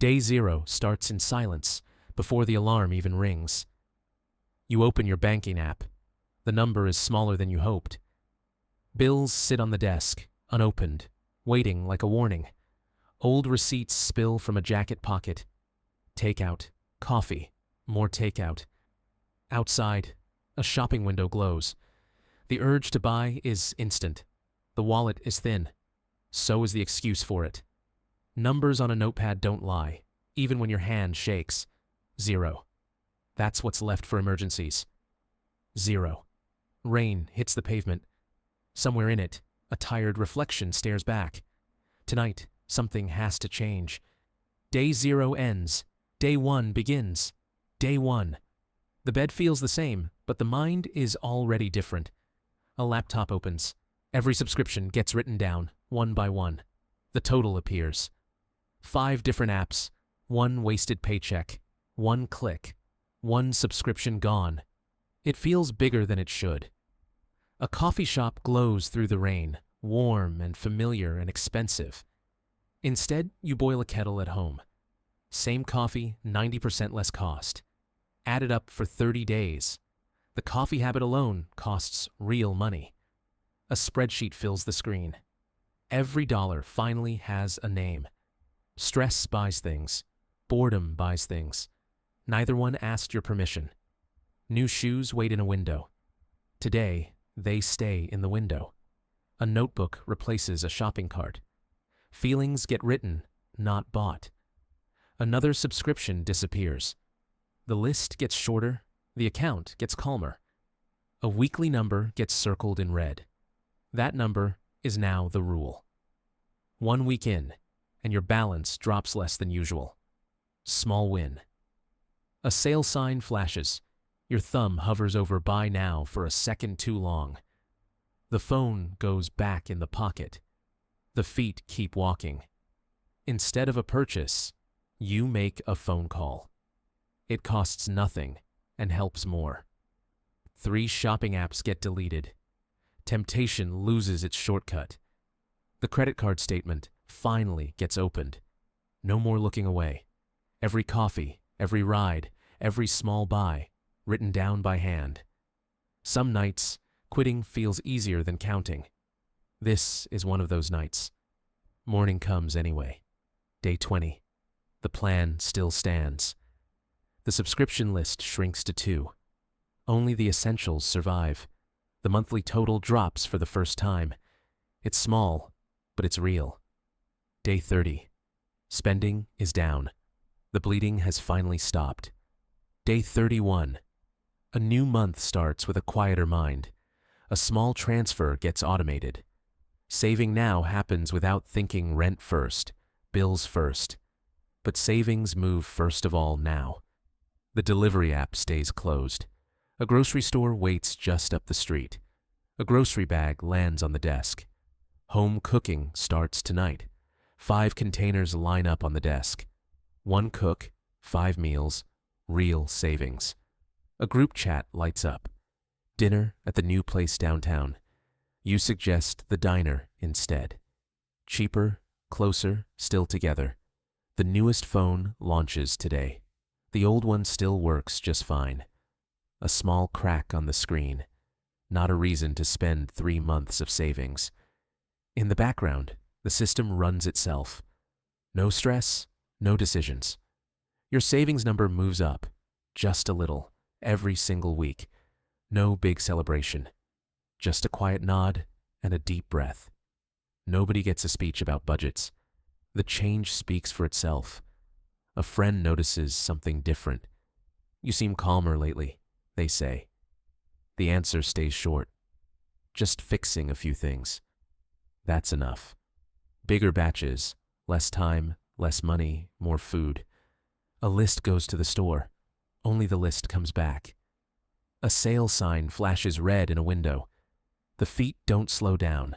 Day 0 starts in silence before the alarm even rings. You open your banking app. The number is smaller than you hoped. Bills sit on the desk, unopened, waiting like a warning. Old receipts spill from a jacket pocket. Takeout, coffee, more takeout. Outside, a shopping window glows. The urge to buy is instant. The wallet is thin. So is the excuse for it. Numbers on a notepad don't lie, even when your hand shakes. 0. That's what's left for emergencies. 0. Rain hits the pavement. Somewhere in it, a tired reflection stares back. Tonight, something has to change. Day 0 ends. Day 1 begins. Day 1. The bed feels the same, but the mind is already different. A laptop opens. Every subscription gets written down, one by one. The total appears. 5 different apps, 1 wasted paycheck, 1 click, 1 subscription gone. It feels bigger than it should. A coffee shop glows through the rain, warm and familiar and expensive. Instead, you boil a kettle at home. Same coffee, 90% less cost. Added up for 30 days. The coffee habit alone costs real money. A spreadsheet fills the screen. Every dollar finally has a name. Stress buys things. Boredom buys things. Neither one asked your permission. New shoes wait in a window. Today, they stay in the window. A notebook replaces a shopping cart. Feelings get written, not bought. Another subscription disappears. The list gets shorter, the account gets calmer. A weekly number gets circled in red. That number is now the rule. 1 week in, and your balance drops less than usual. Small win. A sale sign flashes. Your thumb hovers over buy now for a second too long. The phone goes back in the pocket. The feet keep walking. Instead of a purchase, you make a phone call. It costs nothing and helps more. 3 shopping apps get deleted. Temptation loses its shortcut. The credit card statement finally gets opened. No more looking away. Every coffee, every ride, every small buy, written down by hand. Some nights, quitting feels easier than counting. This is one of those nights. Morning comes anyway. Day 20. The plan still stands. The subscription list shrinks to 2. Only the essentials survive. The monthly total drops for the first time. It's small, but it's real. Day 30. Spending is down. The bleeding has finally stopped. Day 31. A new month starts with a quieter mind. A small transfer gets automated. Saving now happens without thinking rent first, bills first. But savings move first of all now. The delivery app stays closed. A grocery store waits just up the street. A grocery bag lands on the desk. Home cooking starts tonight. 5 containers line up on the desk. 1 cook, 5 meals, real savings. A group chat lights up. Dinner at the new place downtown. You suggest the diner instead. Cheaper, closer, still together. The newest phone launches today. The old one still works just fine. A small crack on the screen. Not a reason to spend 3 months of savings. In the background, the system runs itself. No stress, no decisions. Your savings number moves up, just a little, every single week. No big celebration. Just a quiet nod and a deep breath. Nobody gets a speech about budgets. The change speaks for itself. A friend notices something different. You seem calmer lately, they say. The answer stays short. Just fixing a few things. That's enough. Bigger batches, less time, less money, more food. A list goes to the store. Only the list comes back. A sale sign flashes red in a window. The feet don't slow down.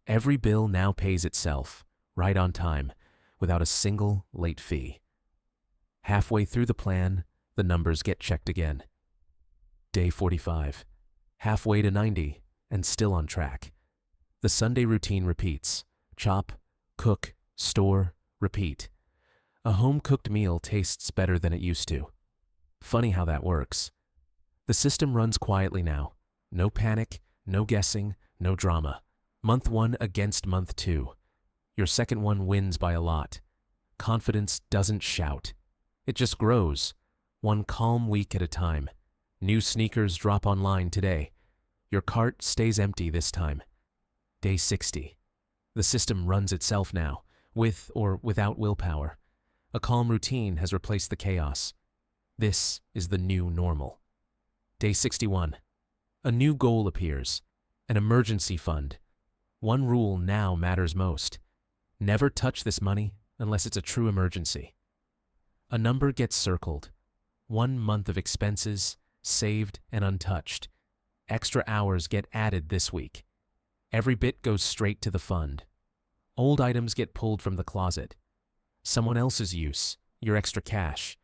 Every bill now pays itself, right on time, without a single late fee. Halfway through the plan, the numbers get checked again. Day 45. Halfway to 90, and still on track. The Sunday routine repeats. Chop, cook, store, repeat. A home-cooked meal tastes better than it used to. Funny how that works. The system runs quietly now. No panic, no guessing, no drama. Month 1 against month 2. Your second one wins by a lot. Confidence doesn't shout. It just grows, one calm week at a time. New sneakers drop online today. Your cart stays empty this time. Day 60. The system runs itself now, with or without willpower. A calm routine has replaced the chaos. This is the new normal. Day 61. A new goal appears. An emergency fund. One rule now matters most. Never touch this money unless it's a true emergency. A number gets circled. 1 month of expenses, saved and untouched. Extra hours get added this week. Every bit goes straight to the fund. Old items get pulled from the closet. Someone else's use, your extra cash.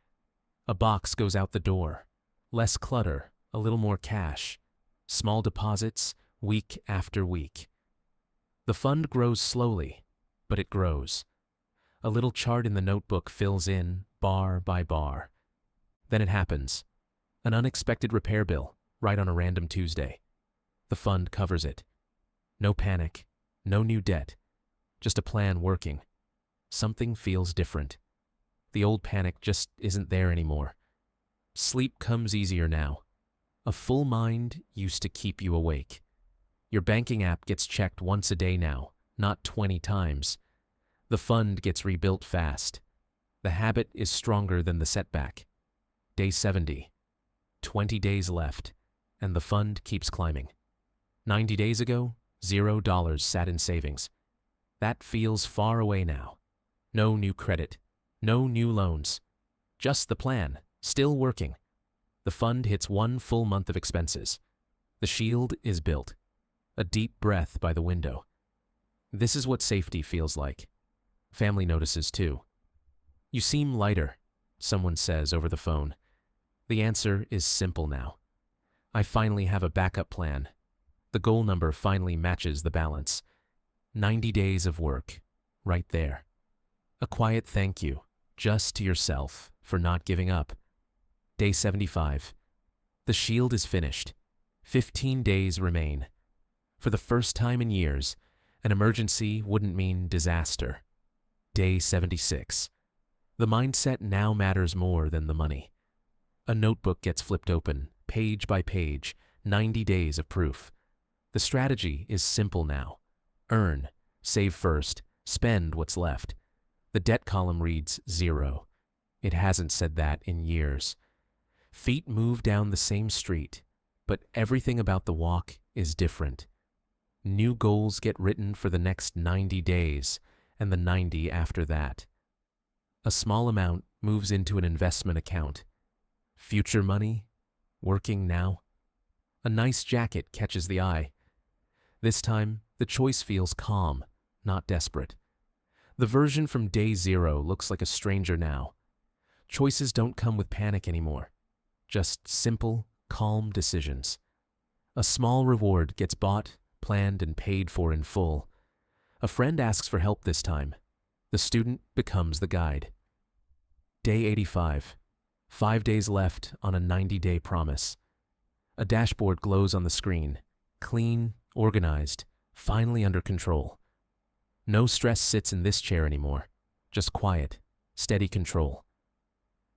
A box goes out the door. Less clutter, a little more cash. Small deposits, week after week. The fund grows slowly, but it grows. A little chart in the notebook fills in, bar by bar. Then it happens. An unexpected repair bill, right on a random Tuesday. The fund covers it. No panic, no new debt. Just a plan working. Something feels different. The old panic just isn't there anymore. Sleep comes easier now. A full mind used to keep you awake. Your banking app gets checked once a day now, not 20 times. The fund gets rebuilt fast. The habit is stronger than the setback. Day 70. 20 days left, and the fund keeps climbing. 90 days ago, $0 sat in savings. That feels far away now. No new credit, no new loans. Just the plan, still working. The fund hits 1 full month of expenses. The shield is built. A deep breath by the window. This is what safety feels like. Family notices too. You seem lighter, someone says over the phone. The answer is simple now. I finally have a backup plan. The goal number finally matches the balance. 90 days of work, right there. A quiet thank you, just to yourself, for not giving up. Day 75. The shield is finished. 15 days remain. For the first time in years, an emergency wouldn't mean disaster. Day 76. The mindset now matters more than the money. A notebook gets flipped open, page by page, 90 days of proof. The strategy is simple now. Earn, save first, spend what's left. The debt column reads 0. It hasn't said that in years. Feet move down the same street, but everything about the walk is different. New goals get written for the next 90 days, and the 90 after that. A small amount moves into an investment account. Future money, working now. A nice jacket catches the eye. This time, the choice feels calm, not desperate. The version from day 0 looks like a stranger now. Choices don't come with panic anymore. Just simple, calm decisions. A small reward gets bought, planned, and paid for in full. A friend asks for help this time. The student becomes the guide. Day 85. 5 days left on a 90-day promise. A dashboard glows on the screen. Clean, organized, finally under control. No stress sits in this chair anymore. Just quiet, steady control.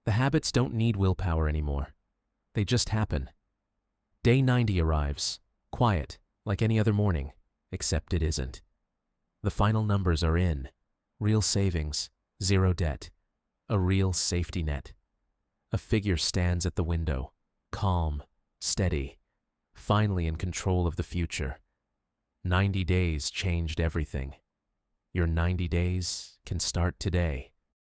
The habits don't need willpower anymore. They just happen. Day 90 arrives. Quiet, like any other morning, except it isn't. The final numbers are in. Real savings, 0 debt. A real safety net. A figure stands at the window, calm, steady, finally in control of the future. 90 days changed everything. Your 90 days can start today.